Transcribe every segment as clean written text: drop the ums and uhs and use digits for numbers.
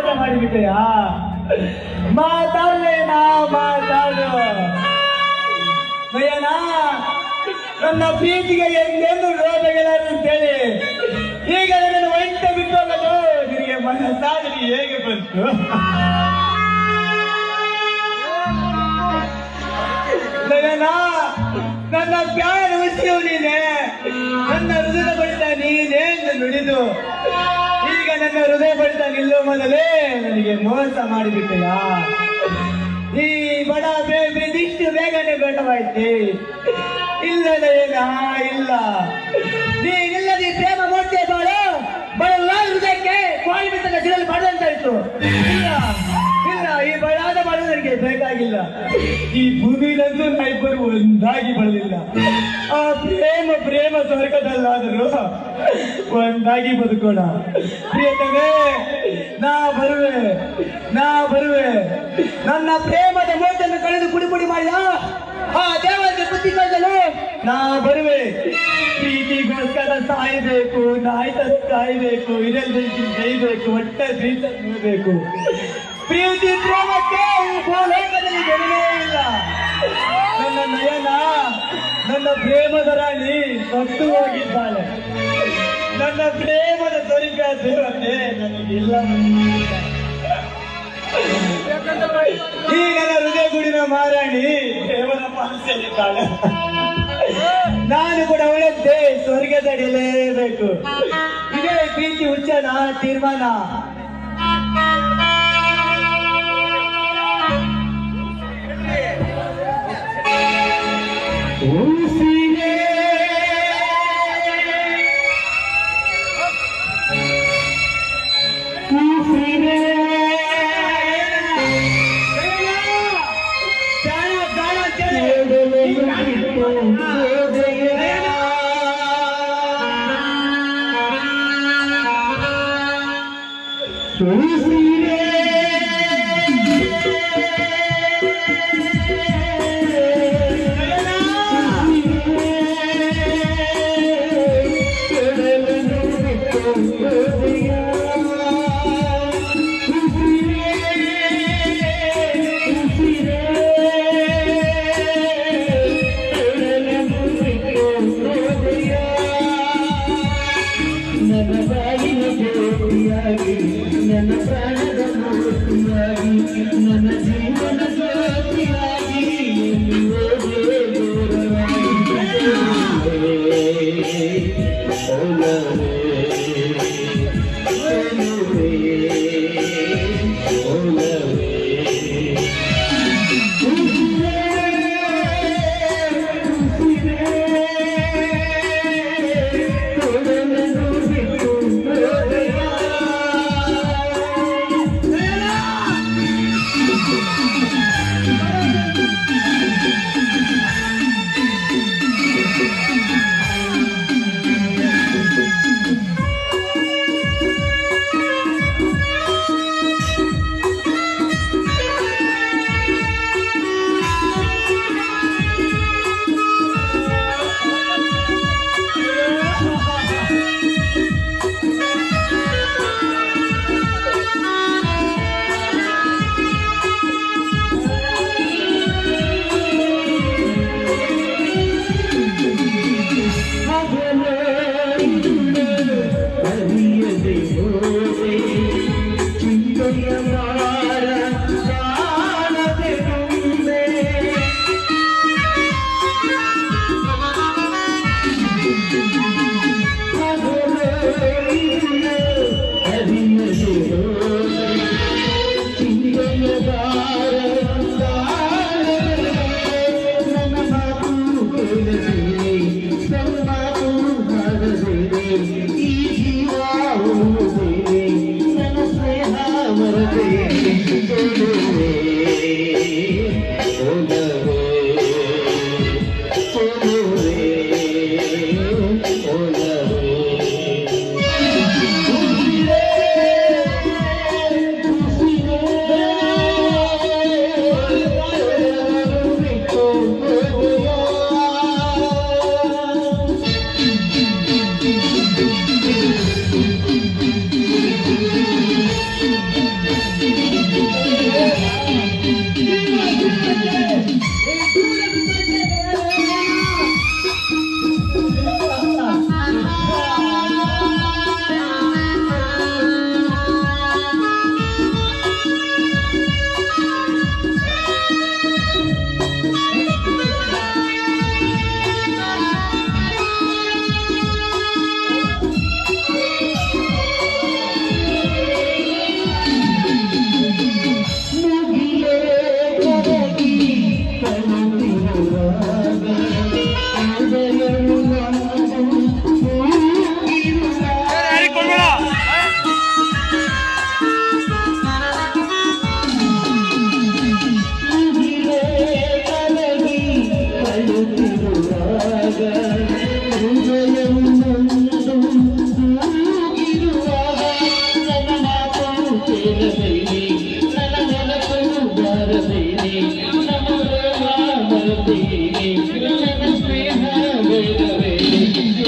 ಮೋಸ ಮಾಡಿಬಿಟ್ಟೆಯಾ? ಮಾತಾಡಲೇನಾ? ಮಾತಾಡು ನಯನ. ನನ್ನ ಪ್ರೀತಿಗೆ ಎಂದೆಂದು ರೋಧಗಳಾರು ಅಂತೇಳಿ ಈಗ ನನ್ನನ್ನು ಒಂಟೆ ಬಿಟ್ಟು ಹೋಗಲು ನಿನಗೆ ಮನಸ್ಸಾಗಲಿ ಹೇಗೆ ಬಂತು? ನಯನ, ನನ್ನ ಪ್ಯಾರ ಉಸಿರು ನೀನೆ, ನನ್ನ ಹೃದಯ ಬಡಿತ ನೀನೇ ಎಂದು ನುಡಿದು ಈಗ ನನ್ನ ಹೃದಯ ಬಡಿತ ನಿಲ್ಲುವ ಮೊದಲೇ ನನಗೆ ಮೋಸ ಮಾಡಿಬಿಟ್ಟೆಯಾ? ಈ ಬಡ ಪ್ರೀತಿಷ್ಟು ಬೇಗನೆ ಬೇಟವಾಯ್ತೆ. ಇಲ್ಲ ನಯನ, ಇಲ್ಲ. ನೀನಿಲ್ಲದೆ ಪ್ರೇಮ ಮೂರ್ತಿ ಬಾಳು ಬಡಲ ಹೃದಯಕ್ಕೆ ಕೋಳಿ ಬಿತ್ತದ ಸಿರಲು ಪಡೆದಂತಾಯ್ತು. ಇಲ್ಲ ಇಲ್ಲ, ಈ ಬಡಾದ ಬಾಳು ನನಗೆ ಬೇಕಾಗಿಲ್ಲ. ಈ ಭೂಮಿಲಂತೂ ನಾವಿಬ್ಬರು ಒಂದಾಗಿ ಬರಲಿಲ್ಲ. ಆ ಪ್ರೇಮ ಸ್ವರ್ಗದಲ್ಲಾದರೂ ಒಂದಾಗಿ ಬದುಕೋಣ. ಪ್ರಿಯತಮೇ, ನಾ ಬರುವೆ. ನನ್ನ ಪ್ರೇಮದ ಮೋಟನ್ನು ಕಳೆದು ಪುಡಿ ಮಾಡಿದ ಆ ದೇವರಿಗೆ ಬುದ್ಧಿ ಕಳೆದಲು ನಾ ಬರುವೆ. ಪ್ರೀತಿಗೋಸ್ಕರ ಸಾಯಬೇಕು, ಕಾಯಬೇಕು, ಇದೆಲ್ಲ ಜೈಬೇಕು, ಹೊಟ್ಟೆ ಪ್ರೀತಿ ನೋಡಬೇಕು. ಪ್ರೀತಿ ಪ್ರೇಮಕ್ಕೆ ಈ ಭೂಲೋಕದಲ್ಲಿ ಬೆಲೆಯೇ ಇಲ್ಲ. ನನ್ನ ನಯನ, ನನ್ನ ಪ್ರೇಮದ ರಾಣಿ ಸತ್ತು ಹೋಗಿದ್ದಾಳೆ. ನನ್ನ ಪ್ರೇಮದ ಸ್ವರೂಪ ದೇವತೆ ನನಗಿಲ್ಲ. ಈ ನನ್ನ ಹೃದಯ ಗುಡಿನ ಮಹಾರಾಣಿ ದೇವರ ಪಾಲಿಸಲಿದ್ದಾಳೆ. ನಾನು ಕೂಡ ಅವಳದ್ದೇ ಸ್ವರ್ಗದಡಿಲೇಬೇಕು. ಇದೇ ಪ್ರೀತಿ ಹುಚ್ಚನ ತೀರ್ಮಾನ.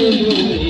ನುಡಿ